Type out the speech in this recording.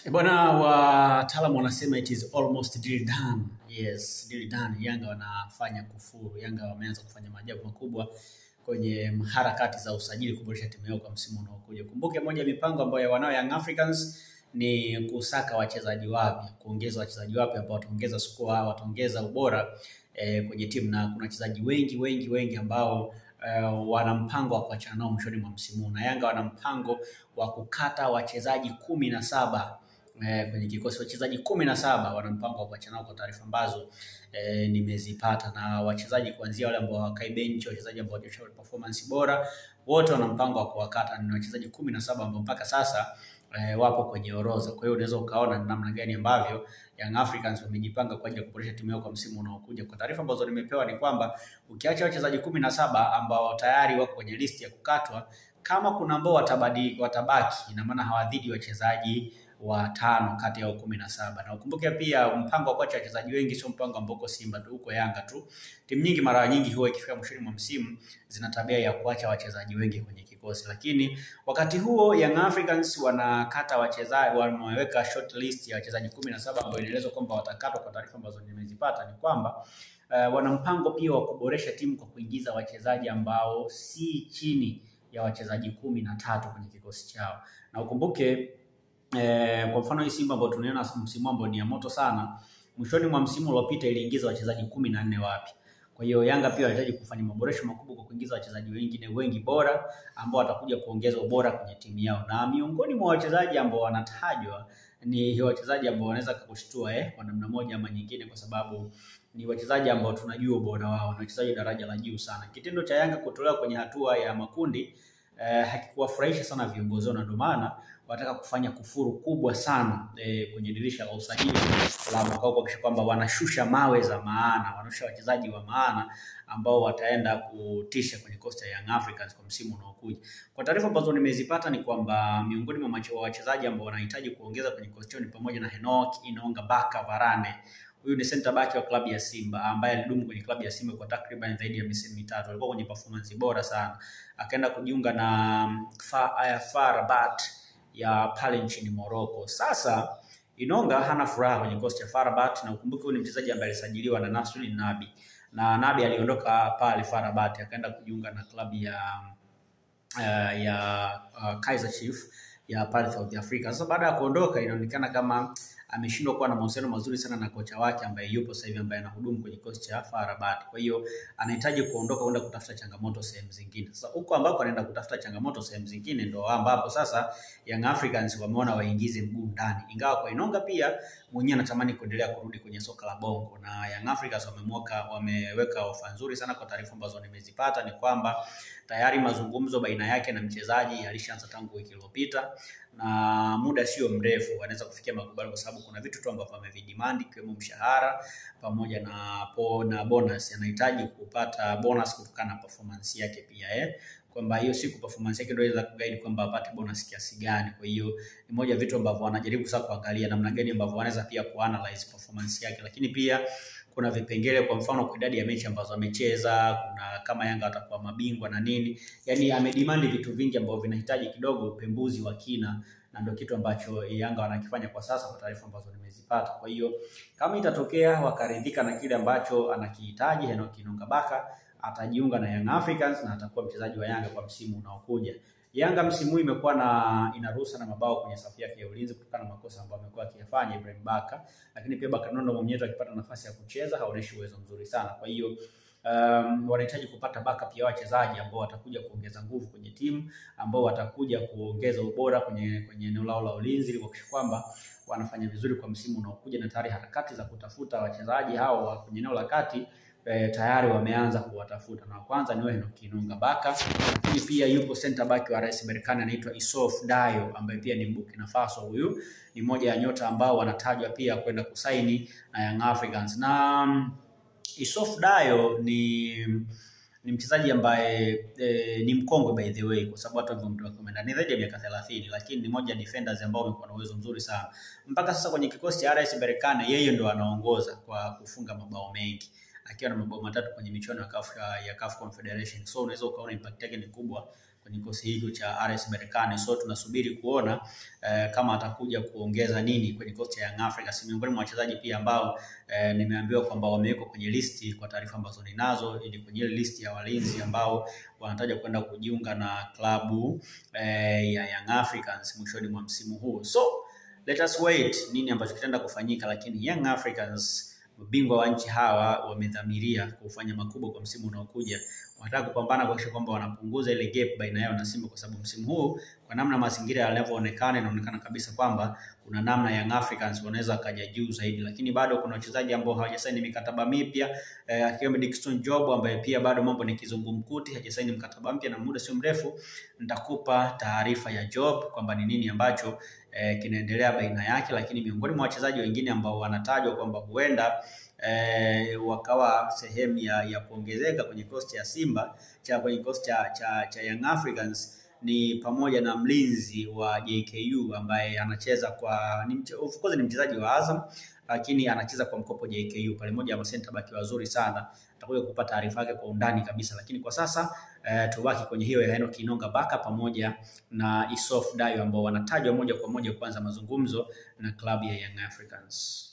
Bwana wataalamu wanasema it is almost deal done. Yes, deal done. Yanga wanafanya kufuru. Yanga wameanza kufanya maajabu makubwa kwenye harakati za usajili kuboresha timu yao kwa msimu unaokuja. Kumbuke moja ya mipango ambayo wanao Young Africans ni kusaka wachezaji wapya, kuongeza wachezaji wapya ambao wataongeza score, wataongeza ubora kwenye timu, na kuna wachezaji wengi ambao wana mpango wa kuachana nao mwishoni mwa msimu, na Yanga wana mpango wa kukata wachezaji 17 kwenye kikosi. Wachezaji 17 wana mpango wa kuachana nao kwa taarifa ambazo nimezipata, na wachezaji kuanzia wale ambao wakai bench, wachezaji ambao wanaonyesha performance bora, wote wana mpango wa kuwakata. Ni wachezaji 17 ambao mpaka sasa wapo kwenye orodha. Kwa hiyo unaweza ukaona namna gani ambavyo Young Africans wamejipanga kwa ajili ya kuboresha timu yao kwa msimu unaokuja. Kwa taarifa ambazo nimepewa ni kwamba ukiacha wachezaji 17 ambao tayari wako kwenye list ya kukatwa, kama kuna ambao watabaki, ina maana hawadhidi wachezaji 5 kati ya 17. Na ukumbuke pia mpango wa kuacha wachezaji wengi sio mpango ambao uko Simba tu, uko Yanga tu. Timu nyingi mara nyingi huwa ikifika mwishoni mwa msimu zina tabia ya kuacha wachezaji wengi kwenye kikosi, lakini wakati huo Young Africans wanakata wachezaji, wameweka short list ya wachezaji 17 ambao inaelezwa kwamba watakatwa. Kwa taarifa ambazo nimezipata ni kwamba wana mpango pia wa kuboresha timu kwa kuingiza wachezaji ambao si chini ya wachezaji 13 kwenye kikosi chao. Na ukumbuke kwa mfano hii Simba ambao tunaona msimu ambao ni ya moto sana, mwishoni mwa msimu uliopita iliingiza wachezaji 14 wapi. Kwa hiyo Yanga pia wanahitaji kufanya maboresho makubwa kwa kuingiza wachezaji wengine wengi bora ambao watakuja kuongeza ubora kwenye timu yao. Na miongoni mwa wachezaji ambao wanatajwa ni wachezaji ambao wanaweza kukushtua kwa namna moja ama nyingine, kwa sababu ni wachezaji ambao tunajua ubora wao, na wachezaji daraja la juu sana. Kitendo cha Yanga kutolewa kwenye hatua ya makundi hakikuwafurahisha sana viongozi wao, na ndio maana wataka kufanya kufuru kubwa sana kwenye dirisha la usajili la mwaka huu, kwa kwamba wanashusha mawe za maana, wanashusha wachezaji wa maana ambao wataenda kutisha kwenye kosta ya Young Africans kwa msimu unaokuja. Kwa taarifa ambazo nimezipata ni kwamba miongoni mwa wachezaji ambao wanahitaji kuongeza kwenye kosta ni pamoja na Enoch Inonga Baka Varane. Huyu ni center back wa klabu ya Simba ambaye alidumu kwenye klabu ya Simba kwa takriban zaidi ya misimu 3. Alikuwa kwenye performance bora sana. Akaenda kujiunga na FAR Rabat ya pale nchini Morocco. Sasa Inonga hana furaha kwenye kikosi cha FAR Rabat, na ukumbuke huyu ni mchezaji ambaye alisajiliwa na Nasri Nabi. Na Nabi aliondoka pale FAR Rabat akaenda kujiunga na klabu ya Kaizer Chiefs ya pale South Africa. Sasa baada ya kuondoka, inaonekana kama ameshindwa kuwa na mahusiano mazuri sana na kocha wake ambaye yupo sasa hivi, ambaye anahudumu kwenye kikosi cha FAR Rabat. Kwa hiyo anahitaji kuondoka kwenda kutafuta changamoto sehemu zingine. Sasa huko ambako anaenda kutafuta changamoto sehemu zingine ndio ambapo sasa Young Africans wameona waingize mguu ndani. Ingawa kwa Inonga pia mwenyewe anatamani kuendelea kurudi kwenye soka la Bongo, na Young Africans wameweka ofa nzuri sana. Kwa taarifa ambazo nimezipata ni kwamba tayari mazungumzo baina yake na mchezaji yalishaanza tangu wiki iliyopita, na muda sio mrefu wanaweza kufikia makubaliano, kwa sababu kuna vitu tu ambavyo amevidemand ikiwemo mshahara pamoja na bonus. Anahitaji kupata bonus kutokana na performance yake pia kwamba hiyo siku performance yake ndio inaweza kuguide kwamba apate bonus kiasi gani. Kwa hiyo ni moja vitu ambavyo wanajaribu sasa kuangalia namna gani ambavyo wanaweza pia kuanalyze performance yake, lakini pia kuna vipengele, kwa mfano kwa idadi ya mechi ambazo amecheza, kuna kama Yanga atakuwa mabingwa na nini. Yaani amedemand vitu vingi ambavyo vinahitaji kidogo upembuzi wa kina, na ndio kitu ambacho Yanga wanakifanya kwa sasa kwa taarifa ambazo nimezipata. Kwa hiyo kama itatokea wakaridhika na kile ambacho anakihitaji, Enoch Inonga Baka atajiunga na Young Africans na atakuwa mchezaji wa Yanga kwa msimu unaokuja. Yanga msimu huu imekuwa inaruhusa na mabao kwenye safu yake ya ulinzi kutokana na makosa ambayo amekuwa akiyafanya Ibrahim Baka, lakini pia Baka Nondo mwenyewe akipata nafasi ya kucheza haoneshi uwezo mzuri sana. Kwa hiyo wanahitaji kupata baka pia wachezaji ambao watakuja kuongeza nguvu kwenye timu, ambao watakuja kuongeza ubora kwenye eneo lao la ulinzi, ili kuhakikisha kwamba wanafanya vizuri kwa msimu unaokuja. Na tayari harakati za kutafuta wachezaji hao kwenye eneo la kati tayari wameanza kuwatafuta, na kwanza ni Enoch Inonga Baka, lakini pia yupo center back wa RS Berkane anaitwa Issouf Dayo ambaye pia ni Burkina Faso. Huyu ni moja ya nyota ambao wanatajwa pia kwenda kusaini na Young Africans. Na Issouf Dayo ni mchezaji ambaye ni mkongwe by the way, kwa sababu watu wamemrecommend ni zaidi ya miaka 30, lakini ni moja ya defenders ambao wamekuwa na uwezo mzuri sana. Mpaka sasa kwenye kikosi cha RS Berkane yeye ndo anaongoza kwa kufunga mabao mengi, akiwa na mabao 3 kwenye michuano ya CAF Confederation. So unaweza ukaona impact yake ni kubwa kwenye kikosi hiki cha RS Berkane. So tunasubiri kuona kama atakuja kuongeza nini kwenye kikosi cha Young Africans. Miongoni mwa wachezaji pia ambao nimeambiwa kwamba wamewekwa kwenye listi kwa taarifa ambazo ninazo, ili kwenye listi ya walinzi ambao wanataja kwenda kujiunga na klabu ya Young Africans mwishoni mwa msimu huu. So let us wait nini ambacho kitaenda kufanyika, lakini Young Africans mabingwa wa nchi hawa wamedhamiria kufanya makubwa kwa msimu unaokuja. Wanataka kupambana kuhakikisha kwamba wanapunguza ile gap baina yao na Simba, kwa sababu msimu huu kwa namna mazingira yanavyoonekana inaonekana kabisa kwamba kuna namna Young Africans wanaweza kaja juu zaidi, lakini bado kuna wachezaji ambao hawajasaini mikataba mipya akiwemo Dickson Job ambaye pia bado mambo ni kizungumkuti, hajasaini mkataba mpya na muda sio mrefu nitakupa taarifa ya Job kwamba ni nini ambacho kinaendelea baina yake. Lakini miongoni mwa wachezaji wengine ambao wanatajwa kwamba huenda wakawa sehemu ya kuongezeka kwenye kikosi cha Simba kwenye kikosi cha Young Africans ni pamoja na mlinzi wa JKU ambaye anacheza of course ni mchezaji wa Azam, lakini anacheza kwa mkopo JKU pale, moja ya center back wazuri sana. Tutakuja kupata taarifa yake kwa undani kabisa, lakini kwa sasa tubaki kwenye hiyo ya Enock Inonga Baka pamoja na Issouf Dayo ambao wanatajwa moja kwa moja kuanza mazungumzo na klabu ya Young Africans.